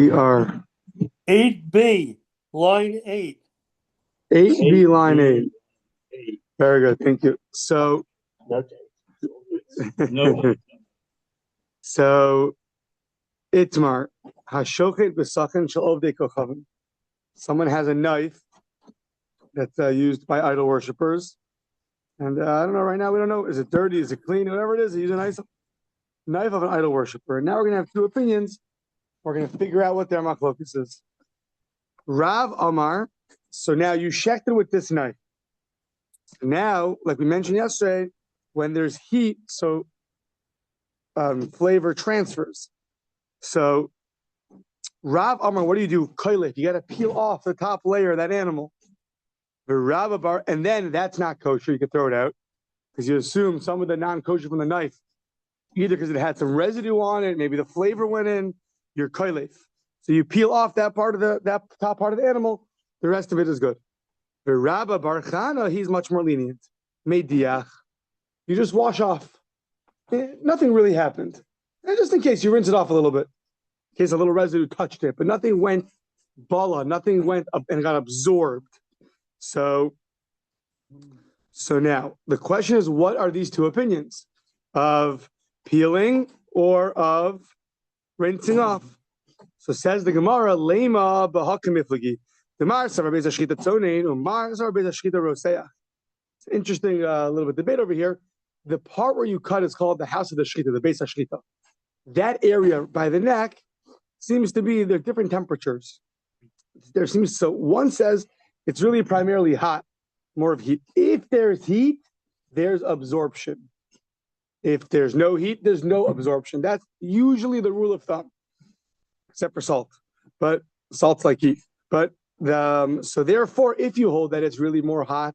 We are 8B, line 8. 8B, line 8. Very good, thank you. So, so Itmar Hashochet b'Sachin shel Ovdei Kochavim. Someone has a knife that's used by idol worshippers, and I don't know. Right now, we don't know. Is it dirty? Is it clean? Whatever it is, they use a knife of an idol worshipper. And now we're going to have two opinions. We're going to figure out what their machlokus is. Rav Amar. So now you shechted with this knife. Now, like we mentioned yesterday, when there's heat, so flavor transfers. So Rav Amar, what do? Kollel. You got to peel off the top layer of that animal. The Rav Bar, and then that's not kosher. You can throw it out because you assume some of the non-kosher from the knife, either because it had some residue on it, maybe the flavor went in. You're kollel. So you peel off that part of that top part of the animal. The rest of it is good. The Rabbi Bar Chana, he's much more lenient. Mediach, you just wash off. Nothing really happened. And just in case you rinse it off a little bit, in case a little residue touched it, but nothing went bala, nothing went up and got absorbed. So now the question is, what are these two opinions of peeling or of rinsing off? So says the Gemara, Lema b'hakamiflagi. The Mar savar beis hashchita tzonein, umar savar beis hashchita roseach. It's an interesting little bit debate over here. The part where you cut is called the house of the shchita, the beis hashchita. That area by the neck seems to be, there are different temperatures. So one says it's really primarily hot, more of heat. If there's heat, there's absorption. If there's no heat, there's no absorption. That's usually the rule of thumb, except for salt. But salt's like heat. But so therefore, if you hold that it's really more hot,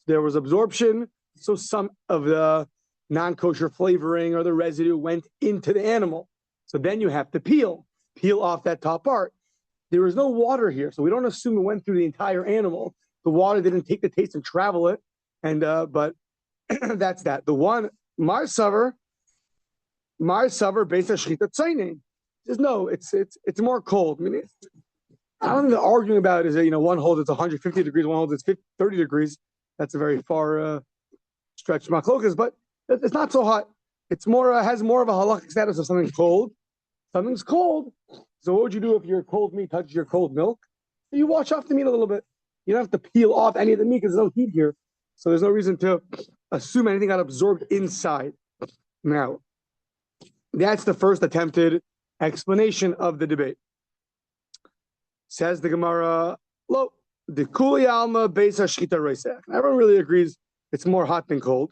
there was absorption, so some of the non-kosher flavoring or the residue went into the animal. So then you have to peel off that top part. There is no water here, so we don't assume it went through the entire animal. The water didn't take the taste and travel it, and but that's that. The one Mar savar beis hashchita tzonein. Says no, it's more cold. I mean, I don't think the arguing about it is that one holds it's 150 degrees, one holds it's 30 degrees. That's a very far stretch machlokas, but it's not so hot. It's more has more of a halakhic status of something's cold. Something's cold. So what would you do if your cold meat touches your cold milk? You wash off the meat a little bit. You don't have to peel off any of the meat because there's no heat here. So there's no reason to assume anything got absorbed inside. Now, that's the first attempted explanation of the debate. Says the Gemara, lo, the kuli alma beis hashchita roseach. Everyone really agrees it's more hot than cold.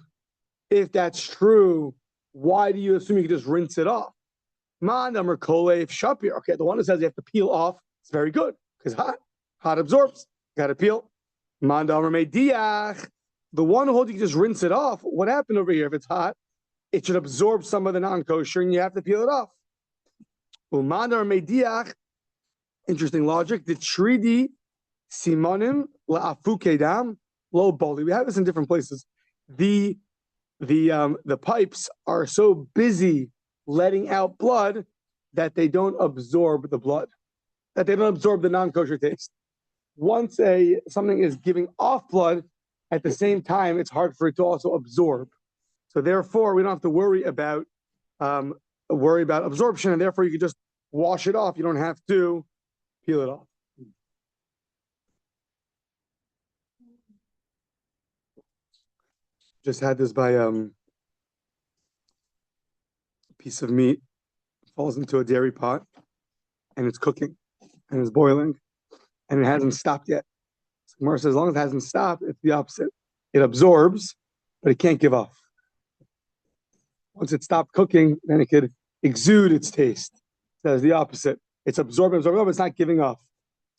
If that's true, why do you assume you can just rinse it off? Man amar kollel shapir. Okay, the one that says you have to peel off, it's very good because hot absorbs. Got to peel. Man amar mediach. The one who holds you can just rinse it off. What happened over here? If it's hot, it should absorb some of the non-kosher, and you have to peel it off. Man amar mediach. Interesting logic. The tridi simonim la'afu kedam lo boli. We have this in different places. The pipes are so busy letting out blood that they don't absorb the blood, that they don't absorb the non-kosher taste. Once something is giving off blood, at the same time, it's hard for it to also absorb. So therefore, we don't have to worry about absorption, and therefore you can just wash it off. You don't have to peel it off. Just had this by a piece of meat falls into a dairy pot and it's cooking and it's boiling and it hasn't stopped yet. So Gemara says as long as it hasn't stopped, it's the opposite. It absorbs, but it can't give off. Once it stopped cooking, then it could exude its taste. That's the opposite. It's absorbing, but it's not giving off.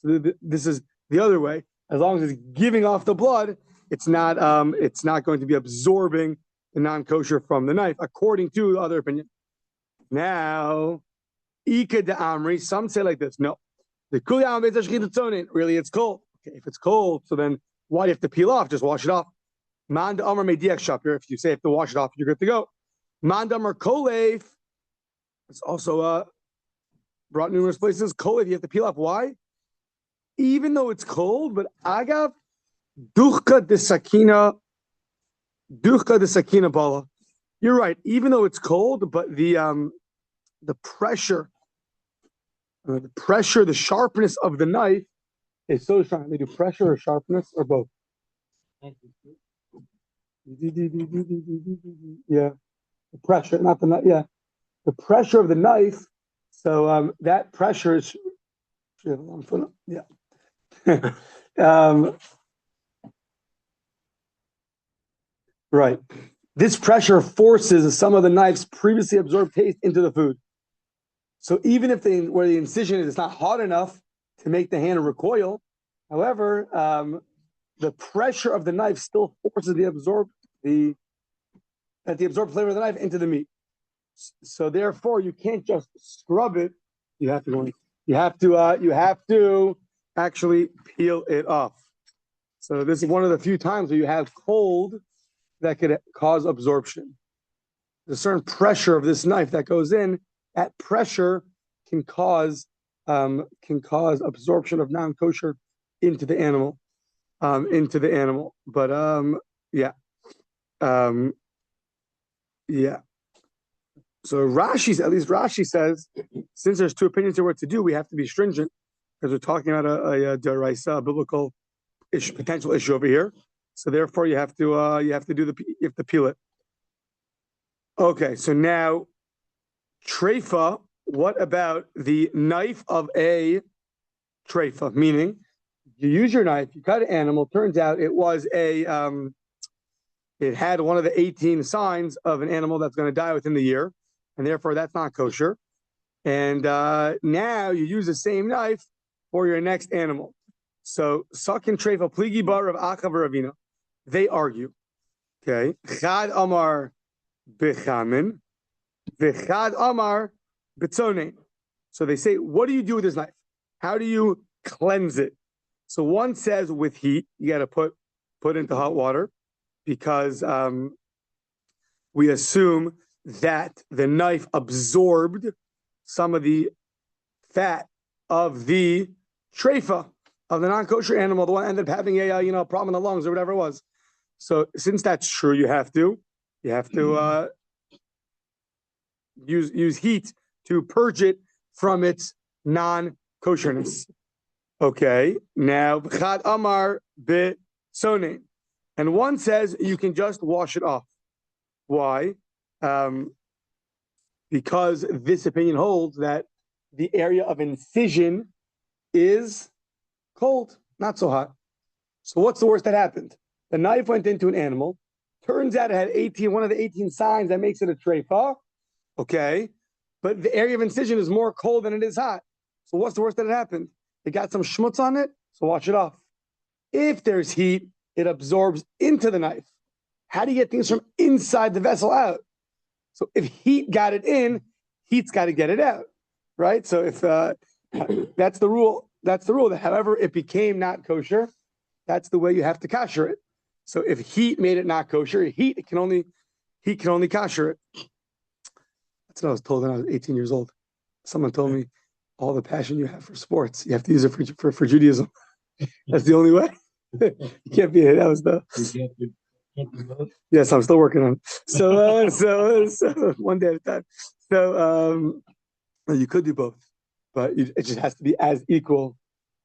So this is the other way. As long as it's giving off the blood, it's not going to be absorbing the non-kosher from the knife, according to the other opinion. Now, Ika de Amri, some say like this. No. The Kuli really it's cold. Okay, if it's cold, so then why do you have to peel off? Just wash it off. Man de Amr mediach shapir. If you say you have to wash it off, you're good to go. Man de Amr kollel. It's also brought numerous places. Kollel, you have to peel off. Why? Even though it's cold, but agav duchka de sakina bala. You're right. Even though it's cold, but the pressure, the sharpness of the knife is so strong. They do pressure or sharpness or both. Yeah, the pressure, not the knife. Yeah, the pressure of the knife. So that pressure is. Yeah. Right. This pressure forces some of the knife's previously absorbed taste into the food. So even if where the incision is, it's not hot enough to make the hand recoil. However, the pressure of the knife still forces the absorbed flavor of the knife into the meat. So therefore, you can't just scrub it. You have to actually peel it off. So this is one of the few times where you have cold that could cause absorption. There's a certain pressure of this knife that goes in. That pressure can cause absorption of non-kosher into the animal. But So Rashi says, since there's two opinions of what to do, we have to be stringent because we're talking about a deraisa, biblical potential issue over here. So therefore, you have to peel it. Okay, so now treifa. What about the knife of a treifa? Meaning, you use your knife, you cut an animal. Turns out it was it had one of the 18 signs of an animal that's going to die within the year, and therefore that's not kosher. And now you use the same knife for your next animal. So sakin treifa pligi bar of Achav Ravina. They argue. Okay, Chad Amar Bechamin, Vechad Amar Betzonein. So they say, what do you do with this knife? How do you cleanse it? So one says with heat, you got to put into hot water because we assume that the knife absorbed some of the fat of the treifa of the non-kosher animal, the one ended up having a problem in the lungs or whatever it was. So since that's true, you have to use heat to purge it from its non-kosherness. Okay, now Chad Amar Betzonein. And one says you can just wash it off. Why? Because this opinion holds that the area of incision is cold, not so hot. So what's the worst that happened? The knife went into an animal. Turns out it had one of the 18 signs that makes it a treifa. Okay, but the area of incision is more cold than it is hot. So what's the worst that happened? It got some schmutz on it, so wash it off. If there's heat, it absorbs into the knife. How do you get things from inside the vessel out? So if heat got it in, heat's got to get it out, right? So if that's the rule. That's the rule. That however it became not kosher, that's the way you have to kosher it. So if heat made it not kosher, heat can only kosher it. That's what I was told when I was 18 years old. Someone told me, all the passion you have for sports, you have to use it for Judaism. That's the only way. You can't be it. That was the. Yes, I'm still working on it. So one day at a time. So you could do both, but it just has to be as equal.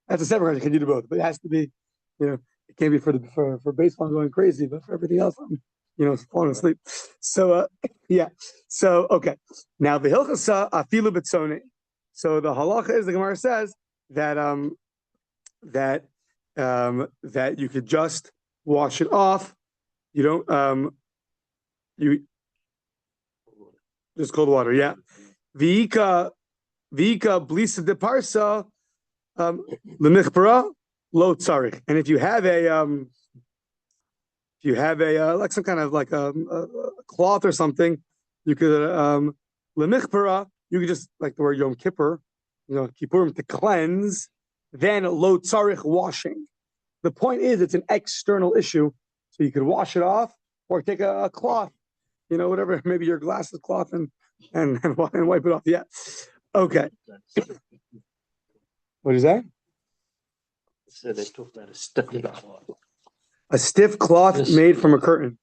That's a separate question. Can you do both? But it has to be, it can't be for baseball going crazy, but for everything else, I'm falling asleep. So So okay. Now the hilchasa afilu betzone. So the halacha is, the Gemara says that that you could just wash it off. You don't you just cold water, yeah. Vika blisa de parsa lemichpara lo tzarich. And if you have a like some kind of like a cloth or something, you could lemichpara. You could just, like the word Yom Kippur, Kippurim, to cleanse. Then lo tzarich, washing. The point is, it's an external issue, so you could wash it off or take a cloth, whatever, maybe your glasses cloth and wipe it off. Yeah. Okay. What is that? So they talk about a stiff cloth. A stiff cloth Yes. made from a curtain.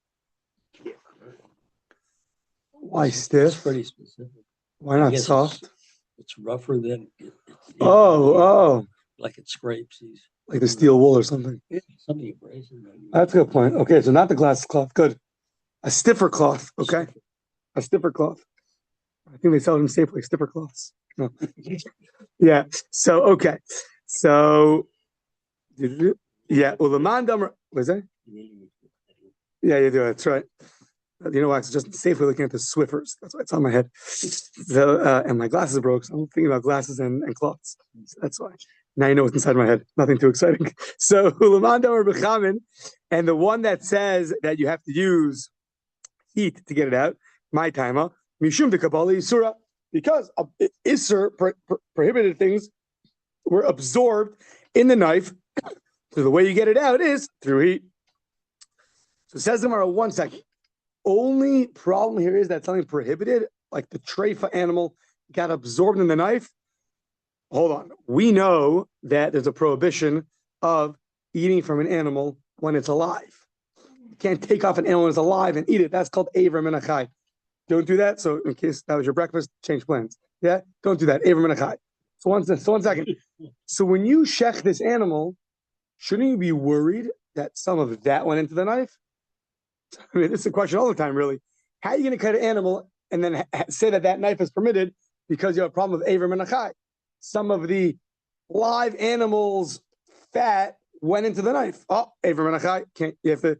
Why It's stiff? pretty specific. Why I not guess soft? It's rougher than Oh, like it scrapes these. like the steel wool or something. Yeah, something abrasive. That's a good point. Okay, so not the glass cloth. Good. A stiffer cloth. Okay. A stiffer cloth. I think they sell them safely. Stiffer cloths. No. Yeah. So, okay. So, yeah. Well, the mandam, was that? Yeah, you do. That's right. You know why? It's just safely looking at the Swiffers. That's why it's on my head. So, and my glasses broke. So I'm thinking about glasses and cloths. So that's why. Now you know what's inside my head. Nothing too exciting. So, and the one that says that you have to use heat to get it out, my timer, mishum de kabbalah isura, because isur prohibited things were absorbed in the knife. So the way you get it out is through heat. So says Gemara, 1 second. Only problem here is that something prohibited, like the treifa animal, got absorbed in the knife. Hold on. We know that there's a prohibition of eating from an animal when it's alive. You can't take off an animal when it's alive and eat it. That's called Avram Menachai. Don't do that. So in case that was your breakfast, change plans. Yeah? Don't do that. Avram Menachai. So one second. So when you shech this animal, shouldn't you be worried that some of that went into the knife? I mean, this is a question all the time, really. How are you going to cut an animal and then say that that knife is permitted because you have a problem with Avram Menachai? Some of the live animals' fat went into the knife. Oh, Avram Menachai, can't, you have to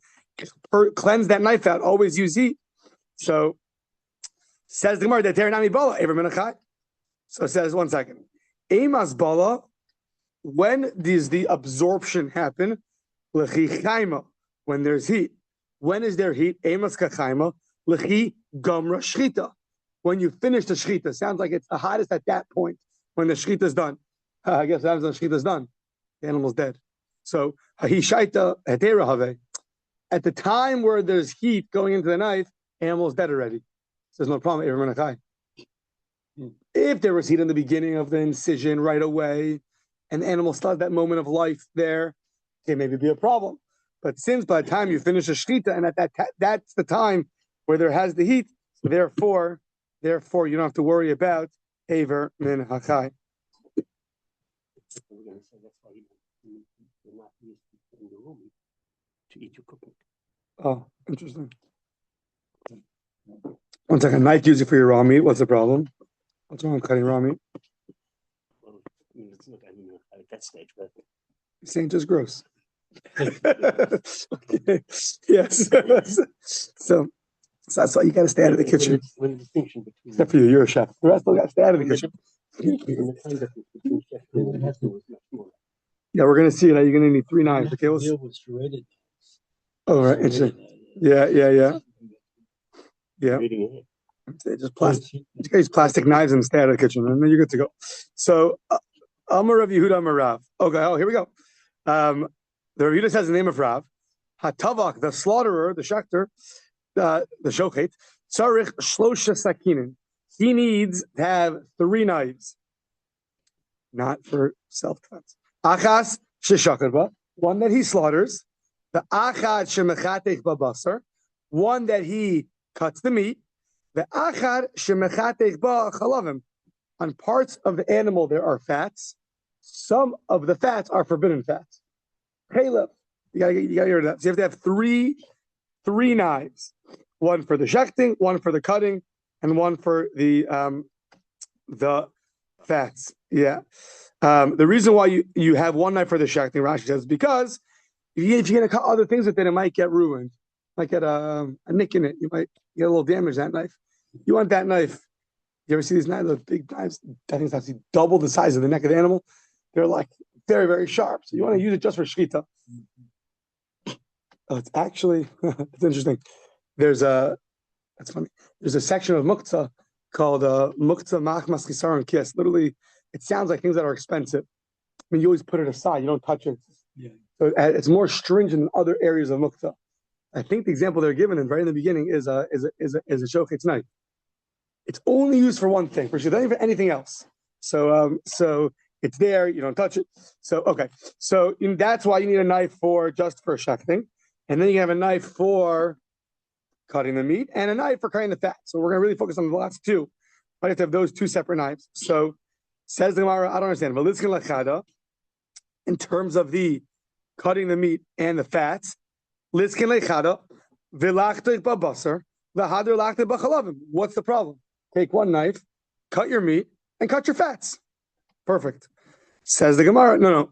cleanse that knife out. Always use heat. So says the Gemara that Teranami Bala, Avram Menachai. So it says, 1 second. Emas Bala, when does the absorption happen? Lechi Chaima, when there's heat. When is there heat? Emas Kachaima, Lechi Gamra Shchita. When you finish the Shchita, sounds like it's the hottest at that point when the Shchita is done. I guess that was when the Shchita is done. The animal's dead. So, Hahishaita Hetera Have. At the time where there's heat going into the knife, animal's dead already. So there's no problem. Avram Menachai. If there was heat in the beginning of the incision right away, and the animal still has that moment of life there, it maybe be a problem. But since by the time you finish a shchita, and that's the time where there has the heat, therefore you don't have to worry about Aver Min Hachai. Oh, interesting. 1 second. Knife use it for your raw meat. What's the problem? What's wrong with cutting raw meat? Well, I mean, it's not at that stage, but You're saying just gross. Okay. Yes. So that's why you got to stay out of the kitchen. When the distinction between Except for you, you're a chef. The rest of got to stay out of the kitchen. Yeah, we're gonna see it. You're gonna need 3 knives. Okay, oh, right, interesting. Yeah. Just plastic. You use plastic knives and stay out of the kitchen, and then you're good to go. So, Amar Rav Yehuda Amar Rav. Okay, here we go. The Rav Yehuda says the name of Rav. Hatavak, the slaughterer, the shechter, the shochet, tzarich shlosha sakinin. He needs to have 3 knives, not for self-defense. Achas sheshakar, one that he slaughters. The achad shemechatech babasar, one that he cuts the meat. The achad shemechatech ba chalavim. On parts of the animal there are fats. Some of the fats are forbidden fats. Caleb, you gotta get rid of that. So you have to have three knives. One for the shechting, one for the cutting, and one for the fats. Yeah. The reason why you have one knife for the shechting, Rashi says, because if you're gonna cut other things with it, it might get ruined. Might get a nick in it. You might get a little damage that knife. You want that knife. You ever see these knives, those big knives? I think it's actually double the size of the neck of the animal. They're like very, very sharp. So you want to use it just for shechita. Oh, it's actually, it's interesting. That's funny. There's a section of muktzah called muktzah machmas chisar and kiss. Literally, it sounds like things that are expensive. I mean, you always put it aside. You don't touch it. Yeah. So it's more stringent than other areas of muktzah. I think the example they're given in right in the beginning is a shochet's knife. It's only used for one thing, for sure. Not even for anything else. So it's there. You don't touch it. So okay. So that's why you need a knife for shechting, and then you have a knife for cutting the meat and a knife for cutting the fat. So we're going to really focus on the last two. I have to have those two separate knives. So says the Gemara, I don't understand. In terms of the cutting the meat and the fats, what's the problem? Take one knife, cut your meat, and cut your fats. Perfect. Says the Gemara, no.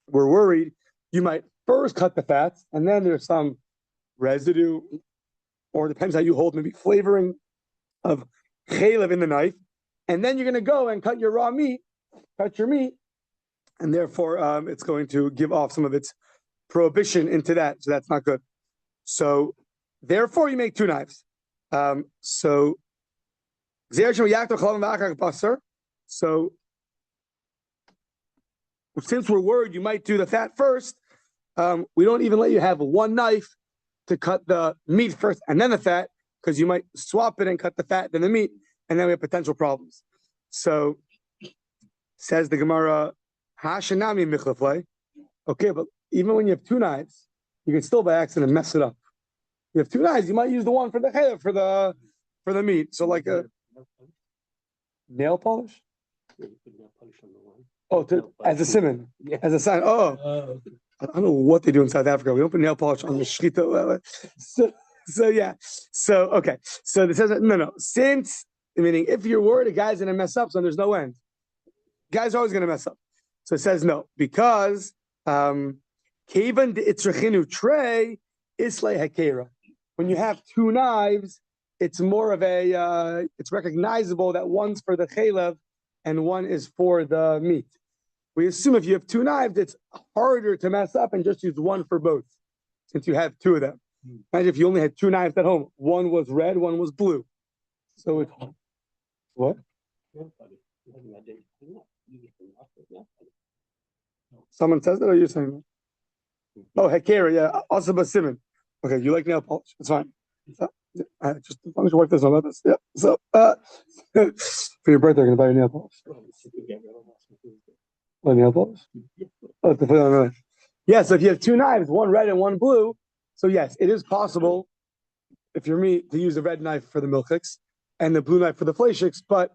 We're worried you might first cut the fats, and then there's some residue, or depends how you hold, maybe flavoring of chaylev in the knife, and then you're going to go and cut your meat, and therefore it's going to give off some of its prohibition into that, so that's not good. So therefore you make two knives. So since we're worried you might do the fat first, we don't even let you have one knife to cut the meat first and then the fat, because you might swap it and cut the fat then the meat, and then we have potential problems. So says the Gemara, Hashanami michlaflei. Okay, but even when you have two knives, you can still by accident mess it up. You have two knives, you might use the one for the chaylev for the meat. So like a nail polish? Yeah, you put nail polish on the one. As a simon, as a sign. I don't know what they do in South Africa. We don't put nail polish on the shchita. So yeah. So okay. So it says no. Since, meaning if you're worried a guy's gonna mess up, so there's no end. Guys are always gonna mess up. So it says no, because kaven itzrachinu trey islay hakera. When you have two knives, it's more of it's recognizable that one's for the chaylev and one is for the meat. We assume if you have two knives, it's harder to mess up and just use one for both, since you have two of them. Imagine if you only had two knives at home. One was red, one was blue. So it's what? Someone says that, or you're saying that? Oh, Hekera, yeah. Also, Simon. Okay, you like nail polish? It's fine. So, just as long as your wife doesn't know about this. Yeah. So, for your birthday, I'm gonna buy you nail polish. Nail polish? Oh, to put on the knife. Yeah, so if you have two knives, one red and one blue, so yes, it is possible, if you're me, to use the red knife for the milchiks and the blue knife for the fleishiks, but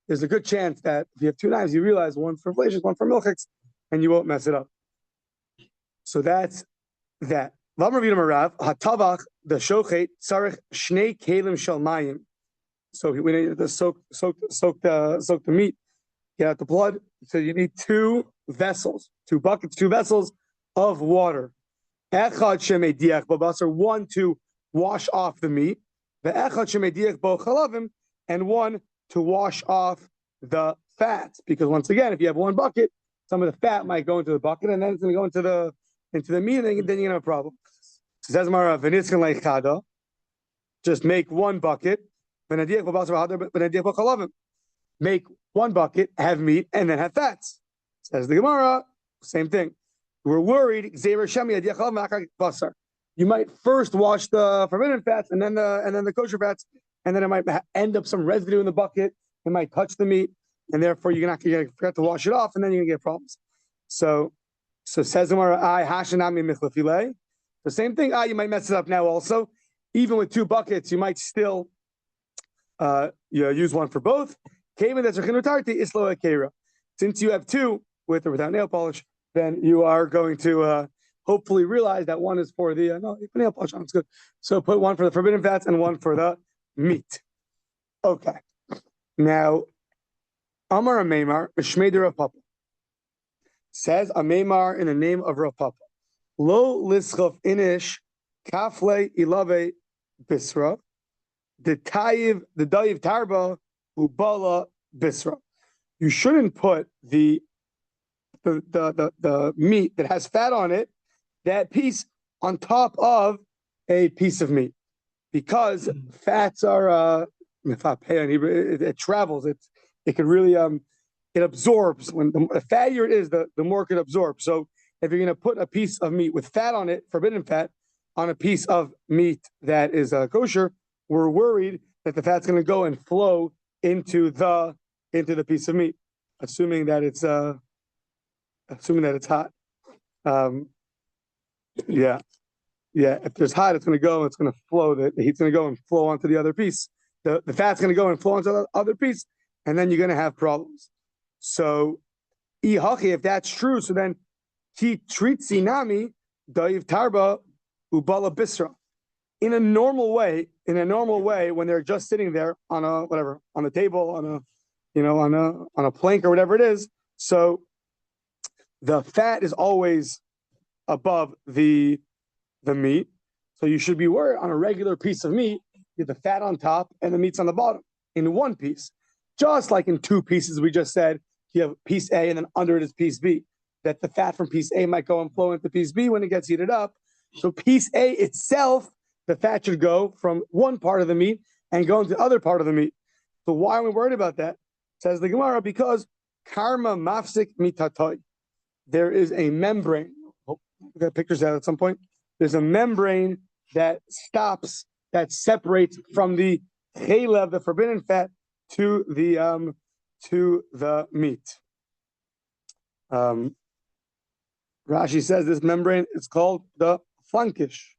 there's a good chance that if you have two knives, you realize one for fleishiks, one for milchiks, and you won't mess it up. So that's that. Hatavach the shochet tzarich shnei kelim shel mayim. So we need to soak the meat, get out the blood. So you need two vessels, two buckets, two vessels of water. Echad shemediach babasar, one to wash off the meat. The echad shemediach bo chalavim, and one to wash off the fats. Because once again, if you have one bucket, some of the fat might go into the bucket, and then it's going to go into the meat, and then you're going to have a problem. Says Mara, v'niskan leichada, just make one bucket. Make one bucket, have meat, and then have fats. Says the Gemara, same thing. We're worried. You might first wash the forbidden fats, and then the kosher fats, and then it might end up some residue in the bucket. It might touch the meat, and therefore you're going to forget to wash it off, and then you're going to get problems. So says the Gemara, hashanami michlafilei. The same thing. You might mess it up now also. Even with two buckets, you might still use one for both. Since you have two, with or without nail polish, then you are going to hopefully realize that one is for the no, you put nail polish on, it's good. So put one for the forbidden fats and one for the meat. Okay. Now, Amar Ameimar, Shmeder Rav Papa. Says Ameimar in the name of Rav Papa. Lo lischov inish kafle ilave bisra. The dayiv tarba ubala bisra. You shouldn't put the meat that has fat on it, that piece, on top of a piece of meat, because fats are it travels. It can really it absorbs. When the fattier it is, the more it can absorb. So if you're going to put a piece of meat with fat on it, forbidden fat, on a piece of meat that is kosher, we're worried that the fat's going to go and flow into the piece of meat, assuming that it's hot. Yeah. If there's hot, it's going to go. It's going to flow. The heat's going to go and flow onto the other piece. The fat's going to go and flow onto the other piece, and then you're going to have problems. So, if that's true, so then he treats sinami daiv tarba ubala bisra. In a normal way, when they're just sitting there on a table, on a plank or whatever it is, so the fat is always above the meat. So you should be worried on a regular piece of meat, you have the fat on top and the meat's on the bottom in one piece. Just like in two pieces, we just said you have piece A and then under it is piece B. That the fat from piece A might go and flow into piece B when it gets heated up. So piece A itself, the fat should go from one part of the meat and go into the other part of the meat. So why are we worried about that? Says the Gemara, because karma mafsik mitatoy. There is a membrane. Oh, we got pictures out at some point. There's a membrane that separates from the chelev, the forbidden fat, to the meat. Rashi says this membrane is called the flankish.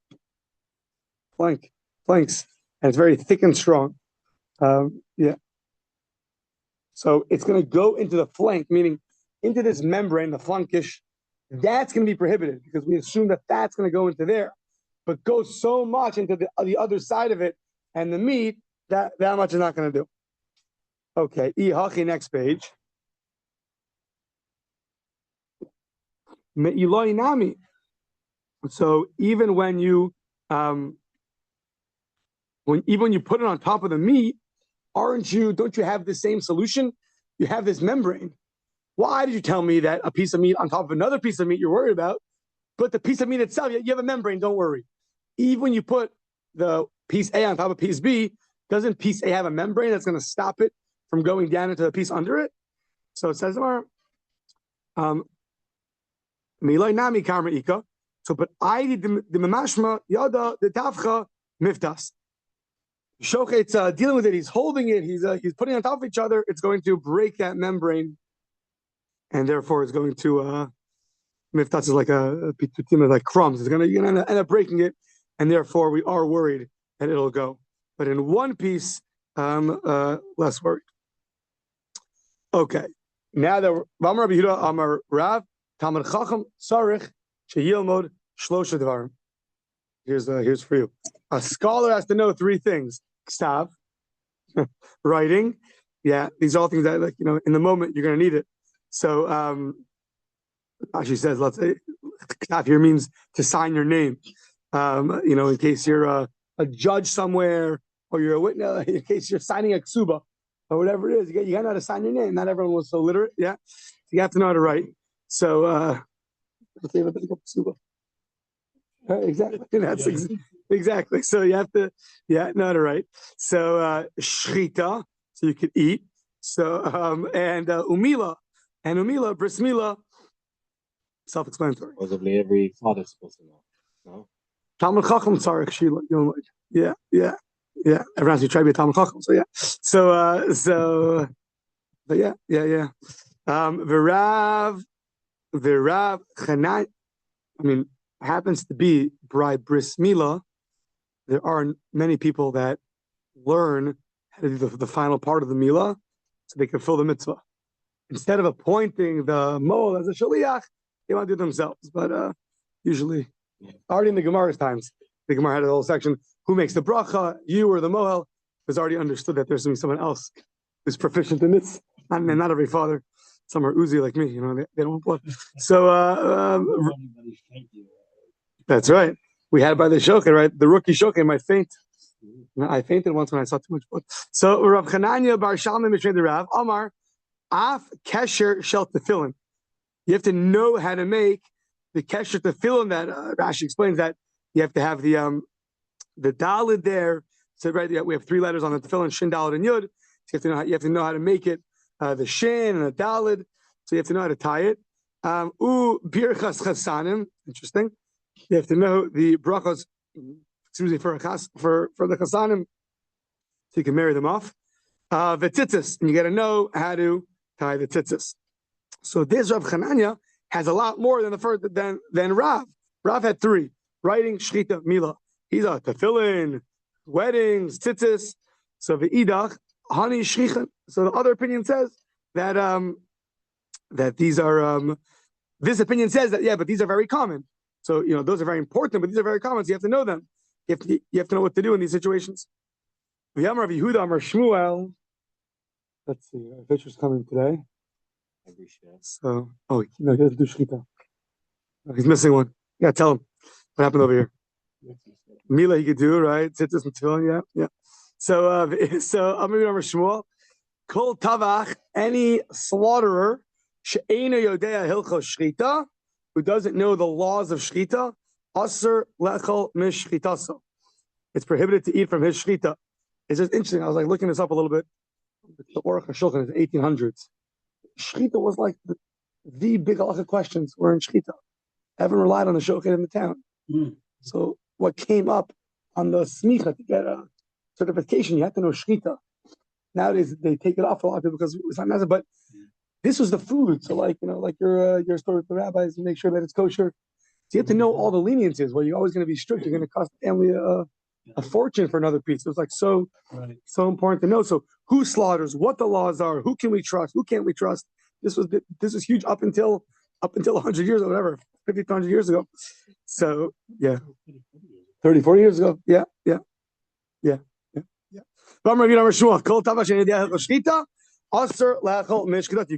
Planks, and it's very thick and strong. So it's going to go into the flank, meaning into this membrane, the flankish. That's going to be prohibited because we assume that that's going to go into there, but go so much into the other side of it and the meat that much is not going to do. Okay, next page. So even when you when you put it on top of the meat, don't you have the same solution? You have this membrane. Why did you tell me that a piece of meat on top of another piece of meat you're worried about, but the piece of meat itself, you have a membrane, don't worry. Even when you put the piece A on top of piece B, doesn't piece A have a membrane that's going to stop it from going down into the piece under it? So it says, so, but I did the mamashma yada the tafcha miftas. Shochet's dealing with it. He's holding it. He's putting it on top of each other. It's going to break that membrane, and therefore it's going to miftas is like a pitutim, like crumbs. You're gonna end up breaking it, and therefore we are worried that it'll go. But in one piece, less worried. Okay, now that Rabbi Yehuda Amar Rav Talmud Chacham Sarich Sheyilmod Shlosha Devarim. Here's for you. A scholar has to know three things: ksav, writing. Yeah, these are all things that, in the moment you're going to need it. So, she says, let's say, ksav here means to sign your name. In case you're a judge somewhere or you're a witness, in case you're signing a ksuba or whatever it is, you got to know how to sign your name. Not everyone was so literate. Yeah, so you have to know how to write. So, exactly. Exactly. So you have to, know how to write. So shrita, so you could eat. So and umila, bris mila, self-explanatory. Supposedly every father's supposed to know. No. Talmud Chacham tzarich shila. Yeah. Everyone has to try to be a Talmud Chacham. So yeah. But yeah. V'rav chanai. Happens to be by bris milah. There are many people that learn how to do the final part of the milah so they can fill the mitzvah. Instead of appointing the moel as a shaliach, they want to do it themselves. But usually, already in the Gemara's times, the Gemara had a whole section, who makes the bracha, you or the mohel, was already understood that there's going to be someone else who's proficient in this. Not every father. Some are Uzi like me, they don't want blood. So, that's right. We had it by the shochet, right? The rookie shochet might faint. I fainted once when I saw too much blood. So Rav Chananya bar Shalmim Mishnei the Rav Amar Af Kesher Shel Tefillin. You have to know how to make the Kesher Tefillin. That Rashi explains that you have to have the Dalid there. So we have three letters on the Tefillin: Shin, Dalid, and Yud. So you have to know how to make it the Shin and the Dalid. So you have to know how to tie it. Birchas Chasanim. Interesting. You have to know the brachos, for the chasanim, you can marry them off. V'tzitzis, and you got to know how to tie the tzitzis. So this Rav Chananya has a lot more than the first than Rav. Rav had 3: writing, shchita, mila. He's a tefillin, weddings, tzitzis. So v'idach, hani shchichan. So the other opinion says that that these are this opinion says that but these are very common. So those are very important, but these are very common. So you have to know them. You have to know what to do in these situations. V'yamar Rav Yehuda Amar Shmuel. Let's see, our picture's coming today. So, he doesn't do shchita. He's missing one. Yeah, tell him what happened over here. Mila he could do, right? Tzitzis and tefillin, yeah. So I'm going to remember Shmuel. Kol tavach, any slaughterer, she'eino yodea hilchos shchita, who doesn't know the laws of shchita, aser lechol mish shchitaso. It's prohibited to eat from his shchita. It's just interesting. I was looking this up a little bit. The Aruch HaShulchan is the 1800s. Shchita was the big halacha questions were in shchita. Everyone relied on the shochet in the town. So what came up on the smicha to get a certification, you have to know shchita. Nowadays they take it off a lot of people because it's not necessary. But this was the food. So your story with the rabbis, you make sure that it's kosher. So you have to know all the leniencies. Well, you're always going to be strict. You're going to cost the family a fortune for another piece. It was so important to know. So who slaughters, what the laws are, who can we trust, who can't we trust? This was huge up until 100 years or whatever, 50 to 100 years ago. So 30, 40 years ago. Yeah. You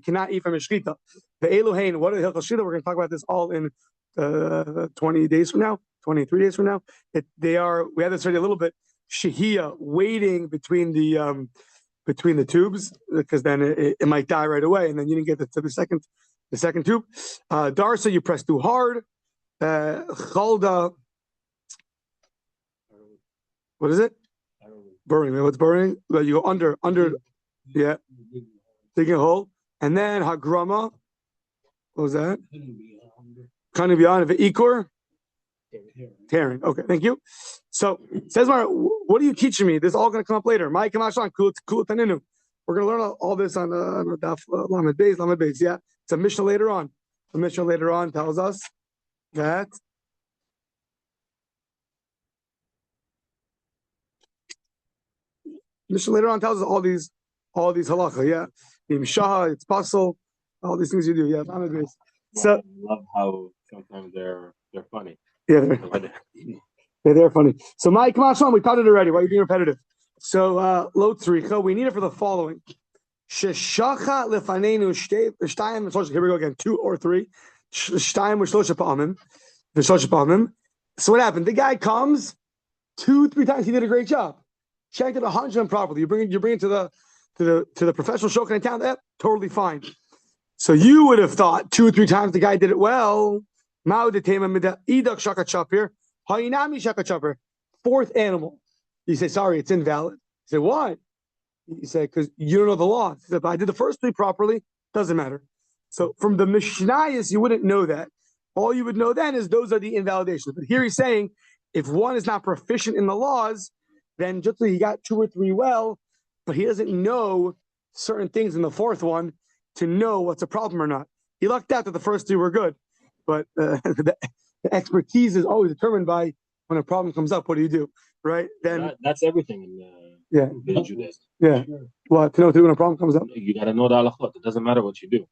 cannot eat from mishkita. The Elohein, what are the hilchos shchita? We're going to talk about this all in 20 days from now, 23 days from now. We had this already a little bit. Shehiyah, waiting between the tubes, because then it might die right away, and then you didn't get to the second tube. Darsa, you press too hard. Chalda, what is it? Burning. What's burning? Well, you go under. Yeah, digging a hole, and then hagrama. What was that? Kind of beyond Ikor. Tearing. Okay, thank you. So says Mara, what are you teaching me? This is all going to come up later. We're going to learn all this on Daf Lamed Beis. Yeah, it's a Mishnah later on. The Mishnah later on tells us that all these halacha. Yeah, Imshaha, it's possible. All these things you do. Yeah, Lamed Beis. So I love how sometimes they're funny. Yeah, they're funny. So Mike, come on, we taught it already. Why are you being repetitive? So lo tzricha, we need it for the following. Sheshacha lefanenu shtayim. Here we go again. 2 or 3. Shtayim v'shlosha pa'amim. So what happened? The guy comes 2-3 times. He did a great job. Checked it 100% properly. You bring it to the professional shochet in town. Totally fine. So you would have thought 2 or 3 times the guy did it well. Fourth animal. You say, sorry, it's invalid. You say, why? You say, because you don't know the law. He said, if I did the first 3 properly, doesn't matter. So from the Mishnayos, you wouldn't know that. All you would know then is those are the invalidations. But here he's saying, if one is not proficient in the laws, then just he got 2 or 3 well, but he doesn't know certain things in the 4th one to know what's a problem or not. He lucked out that the first 3 were good. But the expertise is always determined by when a problem comes up. What do you do, right? Then that's everything in Judaism. Yeah. Sure. Well, to know what to do when a problem comes up. You got to know the halachot. It doesn't matter what you do.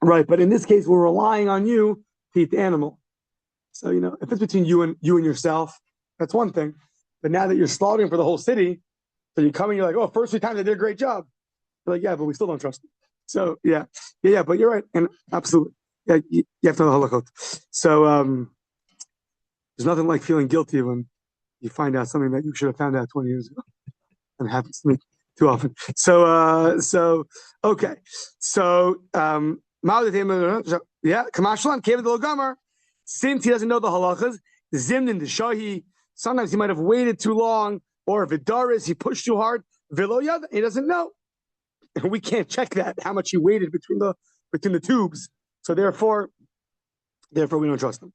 Right, but in this case, we're relying on you to eat the animal. So if it's between you and yourself, that's one thing. But now that you're slaughtering for the whole city, so you come and you're like, oh, first 3 times I did a great job. You're like, yeah, but we still don't trust you. So yeah, but you're right, and absolutely, yeah, you have to know the halachot. So there's nothing like feeling guilty when you find out something that you should have found out 20 years ago, and it happens to me too often. So okay, so Kamashlan came to the Gomer, since he doesn't know the halachas, Zimnin the Shahi. Sometimes he might have waited too long, or Vidaris, he pushed too hard. Vilo Yad, he doesn't know. And we can't check that, how much he waited between the tubes. So therefore we don't trust him.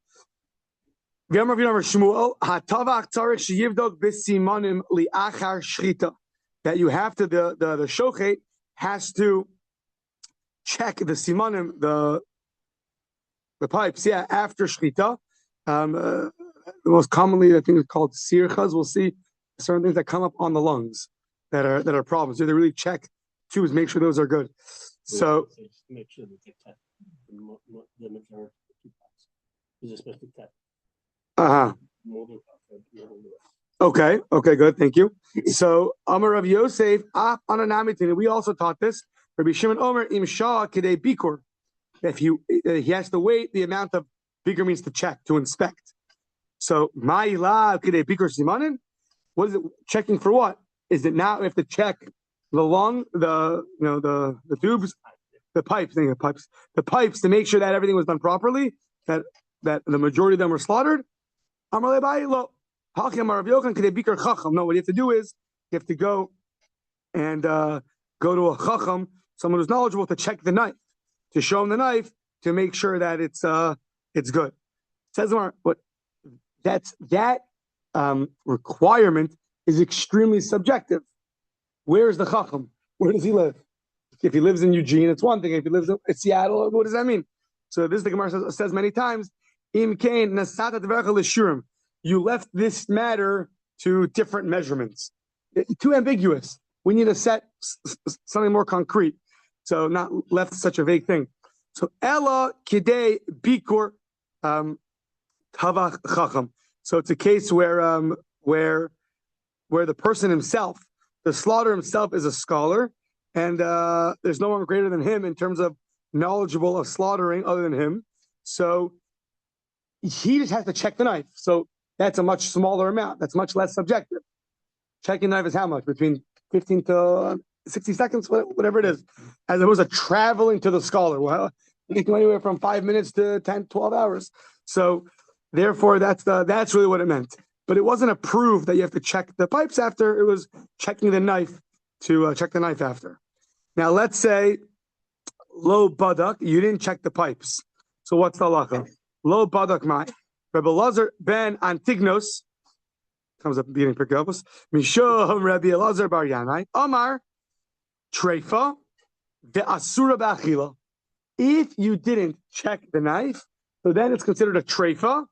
That you have to the shochet has to check the simanim, the pipes, after shchita. The most commonly, I think it's called sirchas. We'll see certain things that come up on the lungs that are problems. So they really check tubes, make sure those are good. So just make sure that they tap the majority of the two parts. Is supposed to tap. More than Okay, good, thank you. So Amar Rav Yosef, we also taught this. Rabbi Shimon Omer im shah kidei bikur. If he has to wait, the amount of bikur means to check, to inspect. So ma'ila kidei bikur simanin. What is it checking for? What is it now? We have to check the lung, the tubes, the pipes to make sure that everything was done properly. That the majority of them were slaughtered. Amar le'bai lo. No, what you have to do is you have to go and go to a chacham, someone who's knowledgeable, to check the knife, to show him the knife, to make sure that it's good. It says what that requirement is extremely subjective. Where is the chacham? Where does he live? If he lives in Eugene, it's one thing. If he lives in Seattle, what does that mean? So this the Gemara says many times. Im kain nasata tvercha l'shurim. You left this matter to different measurements. Too ambiguous. We need to set something more concrete. So not left such a vague thing. So Ella Kidei Bikur Tavach Chacham. So it's a case where the person himself, the slaughter himself, is a scholar, and there's no one greater than him in terms of knowledgeable of slaughtering other than him. So he just has to check the knife. So that's a much smaller amount. That's much less subjective. Checking knife is how much? Between 15 to 60 seconds, whatever it is. As opposed to traveling to the scholar. Well, you can go anywhere from 5 minutes to 10, 12 hours. So therefore, that's really what it meant. But it wasn't a proof that you have to check the pipes after. It was checking the knife to check the knife after. Now, let's say, lo badak, you didn't check the pipes. So what's the halacha? Lo badak mai. Rabbi Elazar ben Antignos comes up beginning Perkavos. Mishom Rabbi Elazar bar Yanai Amar Treifa ve'asura ba'achila. If you didn't check the knife, so then it's considered a treifa,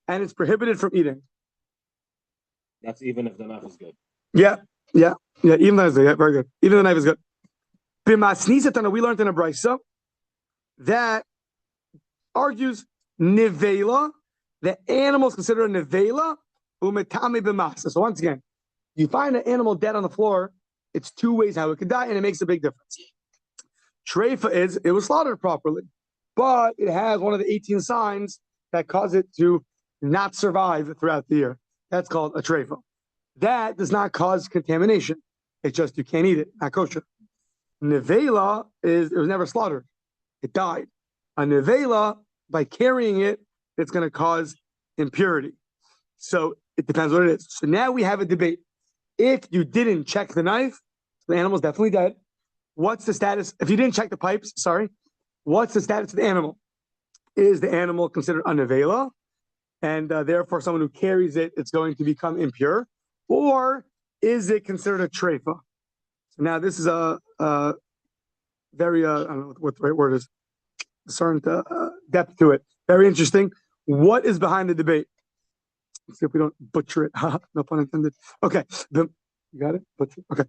and it's prohibited from eating. That's even if the knife is good. Yeah. Even the knife is good. Yeah, very good. Even the knife is good. B'masnisatana, we learned in a brisa that argues nivela. The animal is considered a nevela, umetame b'masa. So once again, you find an animal dead on the floor, it's two ways how it could die, and it makes a big difference. Treifa is, it was slaughtered properly, but it has one of the 18 signs that cause it to not survive throughout the year. That's called a treifa. That does not cause contamination. It's just you can't eat it, not kosher. Nevela is, it was never slaughtered. It died. A nevela, by carrying it, it's going to cause impurity. So it depends what it is. So now we have a debate. If you didn't check the knife, the animal's definitely dead. What's the status? If you didn't check the pipes, what's the status of the animal? Is the animal considered a nevela? And therefore, someone who carries it, it's going to become impure? Or is it considered a treifa? So now this is a very, I don't know what the right word is, a certain depth to it. Very interesting. What is behind the debate? Let's see if we don't butcher it. No pun intended. Okay. You got it? Butcher. Okay.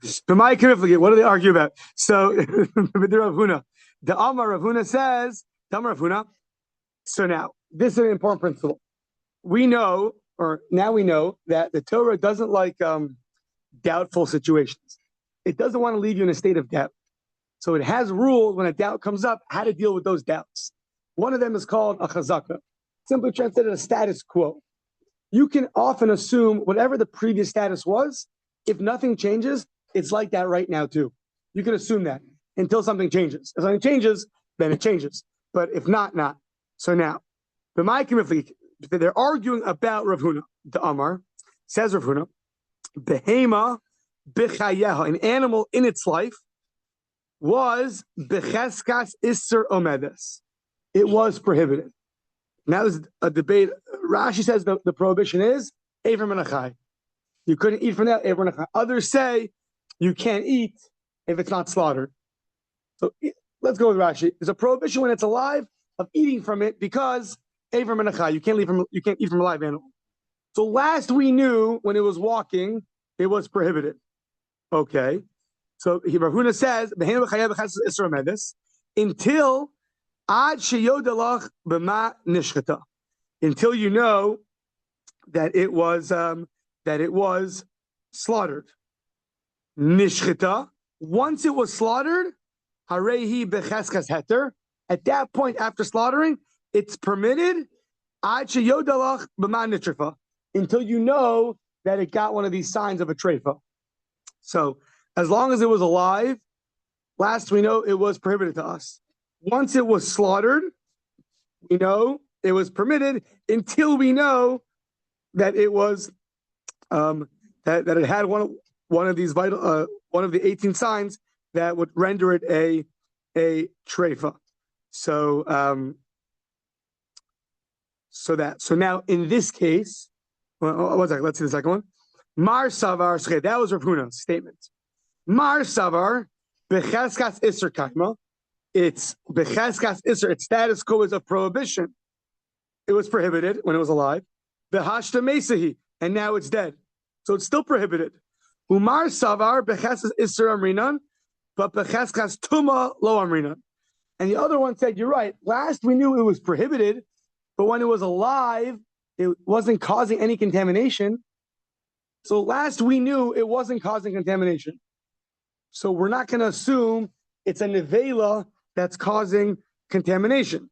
What do they argue about? So, the Amar Rav Huna says, so now, this is an important principle. Now we know that the Torah doesn't like doubtful situations. It doesn't want to leave you in a state of doubt. So it has rules when a doubt comes up, how to deal with those doubts. One of them is called a chazaka, simply translated a status quo. You can often assume whatever the previous status was, if nothing changes, it's like that right now too. You can assume that until something changes. If something changes, then it changes. But if not, not. So now, they're arguing about Rav Huna. The Amar says Rav Huna, behema b'chayeha, an animal in its life, was becheskas isser omedes. It was prohibited. Now there's a debate Rashi says the prohibition is Avram and Achai. You couldn't eat from that, Avram and Achai. Others say you can't eat if it's not slaughtered. So let's go with Rashi. There's a prohibition when it's alive of eating from it because Avram and Achai. You can't eat from a live animal. So last we knew when it was walking, it was prohibited. Okay. So Rav Huna says, until ad sheyodalach b'ma nishchata, until you know that it was slaughtered. Nishchata. Once it was slaughtered, harehi becheskas heter. At that point, after slaughtering, it's permitted ad sheyodalach b'ma nitrifa, until you know that it got one of these signs of a treifa. So as long as it was alive, last we know it was prohibited to us. Once it was slaughtered, we know it was permitted until we know that it was that it had one of these vital one of the 18 signs that would render it a treifa. So now in this case, one second, let's see the second one. Mar Savar, that was Rav Huna's statement. Mar Savar, Becheskas Isser Kaima. It's Becheskas Isser. Its status quo is a prohibition. It was prohibited when it was alive. Behashta Mesahi, and now it's dead. So it's still prohibited. Umar Savar, Becheskas Isser Amrinan, but Becheskas Tuma Lo Amrinan. And the other one said, you're right. Last we knew it was prohibited, but when it was alive, it wasn't causing any contamination. So last we knew it wasn't causing contamination. So we're not going to assume it's a nevela that's causing contamination.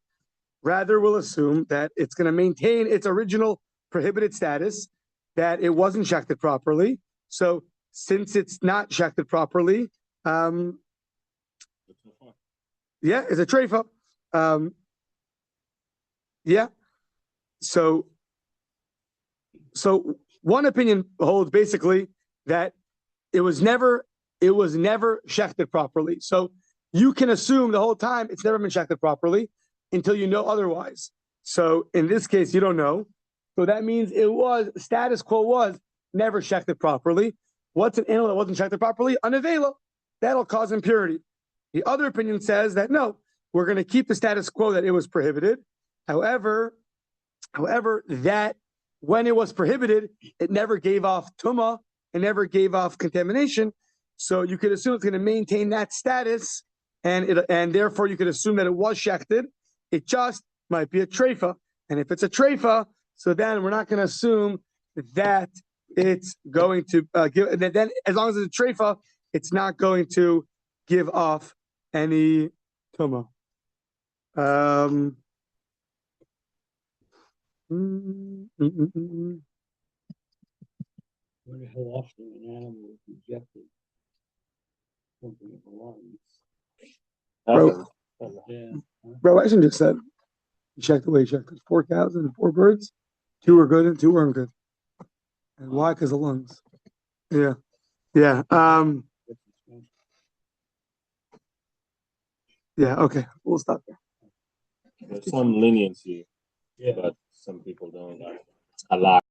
Rather, we'll assume that it's going to maintain its original prohibited status, that it wasn't shechted properly. So since it's not shechted properly, it's a treifa. So one opinion holds basically that it was never shechted properly. So you can assume the whole time it's never been shechted properly until you know otherwise. So in this case, you don't know. So that means status quo was never shechted properly. What's an animal that wasn't shechted properly? A nevela. That'll cause impurity. The other opinion says that no, we're going to keep the status quo that it was prohibited. However, that when it was prohibited, it never gave off tumah, it never gave off contamination. So you could assume it's going to maintain that status, and therefore you could assume that it was shechted. It just might be a treifa. And if it's a treifa, so then we're not going to assume that it's going to give. Then as long as it's a treifa, it's not going to give off any tumah. How often an animal is rejected something of the lungs? Bro, Ashton just said he checked the way he checked. 4 cows and 4 birds. 2 were good and 2 weren't good. And why? Because of lungs. Yeah. Okay. We'll stop there. There's some leniency, but some people don't. A lot.